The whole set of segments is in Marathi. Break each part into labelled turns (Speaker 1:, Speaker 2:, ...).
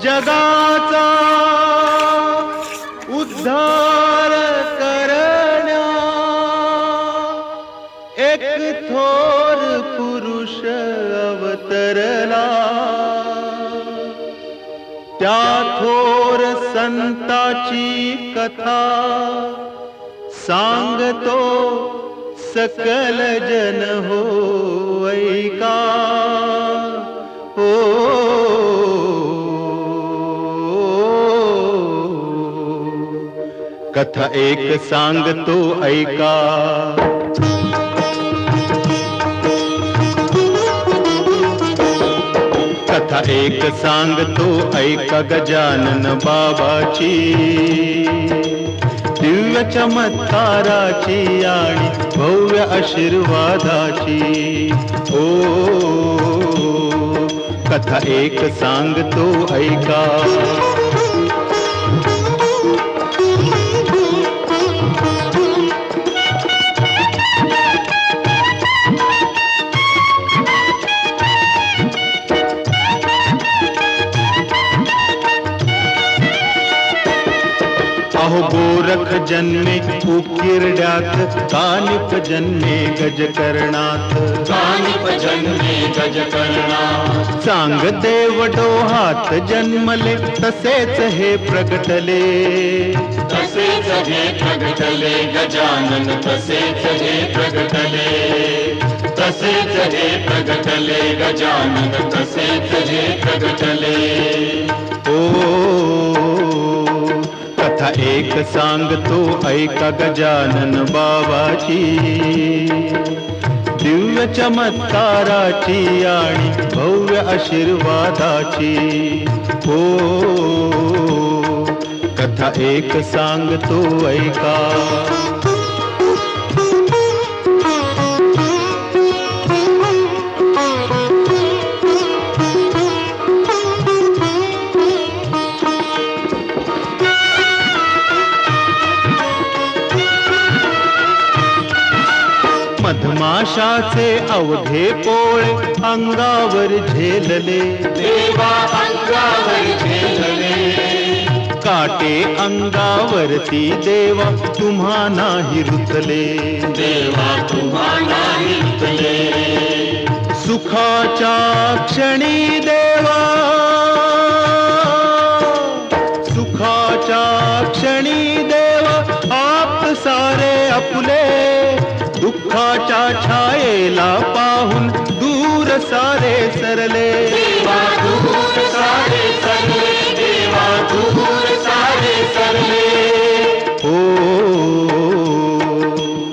Speaker 1: जगाचा उद्धार करण्या एक थोर पुरुष अवतरला। त्या थोर संताची कथा सांगतो सकल जन हो ऐका। कथा एक सांगतो ऐका। कथा एक सांगतो ऐका गजानन बाबाची, दिव्य चमत्काराची आणि भव्य आशीर्वादाची। ओ कथा एक सांगतो ऐका। अहो गोरख जन्मे उकिरड्यात, कानिप जन्मे गजकर्णात।
Speaker 2: कानिप जन्मे गजकर्णात।
Speaker 1: सांग देव डोहात जन्मले, तसेच हे प्रगटले।
Speaker 2: तसेच हे प्रगटले गजानन, तसेच हे प्रगटले। तसेच हे प्रगटले गजानन, तसेच हे प्रगटले।
Speaker 1: कथा एक सांगतो ऐका गजानन बाबाची, दिव्य चमत्काराची आणि भव्य आशीर्वादाची। हो कथा एक सांगतो ऐका। मधमाशाचे अवघे पोळे अंगावर झेलले,
Speaker 2: देवा अंगावर झेलले।
Speaker 1: काटे अंगावरती देवा तुम्हा नाही रुतले।
Speaker 2: देवा तुम्हा नाही रुतले।
Speaker 1: सुखाच्या क्षणी देवा, सुखाच्या क्षणी देवा आप सारे आपुले। दुःखाच्या छायेला पाहून दूर सारे सरले।
Speaker 2: देवा दूर सारे सरले, देवा दूर सारे सरले।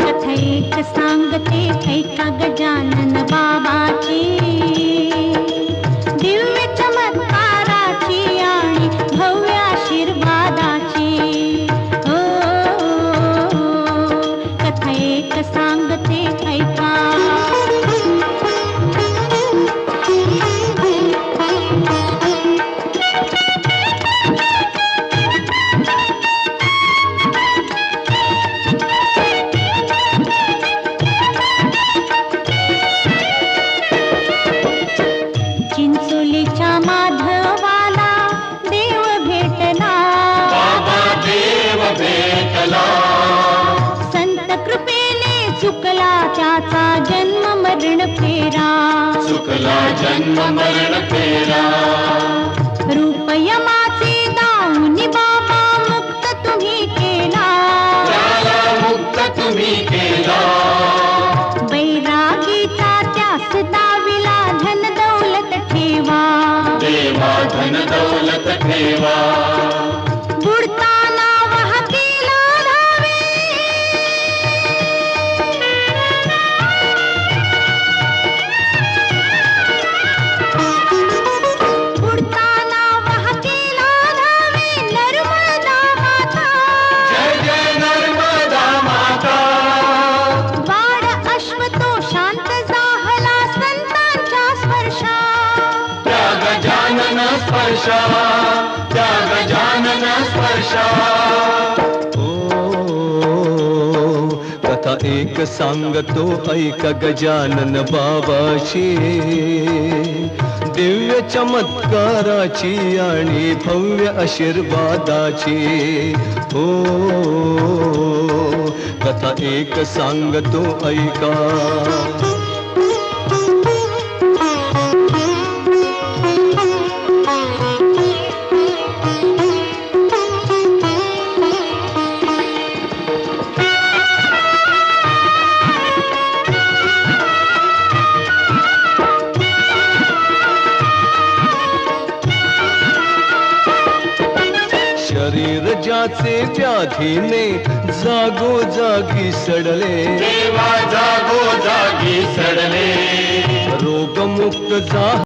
Speaker 3: कथा एक सांगते ऐका गजानन बाबाची, दिव्य चमत्काराची आणि भव्य आशीर्वादाची। कथा एक सांगते ऐका। चिंचोलीच्या माधवाला देव भेटला,
Speaker 2: बाबा देव भेटला।
Speaker 3: संत कृपेने चुकला त्याचा जन्म मरण फेरा।
Speaker 2: चुकला जन्म मरण फेरा।
Speaker 3: रूप यमाचे दाऊनी बाबा मुक्त तुम्ही केला।
Speaker 2: त्याला मुक्त तुम्ही केला।
Speaker 3: बैरागीचा त्यास दाविला धन दौलत ठेवा।
Speaker 2: देवा धन दौलत ठेवा।
Speaker 3: बुडताना वाहतीला धावे, बुडताना वाहतीला धावे नर्मदा माता।
Speaker 2: जय जय नर्मदा माता।
Speaker 3: वाड अश्व तो शांत जाहला संतांच्या स्पर्शा।
Speaker 2: त्या गजानन स्पर्शा, त्या गजानन स्पर्शा।
Speaker 1: कथा एक सांगतो ऐका गजानन बाबाची, दिव्य चमत्काराची आणि भव्य आशीर्वादाची हो कथा एक सांगतो ऐका. शरीर ज्याचे व्याधीने जागोजागी सडले,
Speaker 2: देवा जागो जागी सडले,
Speaker 1: रोगमुक्त जा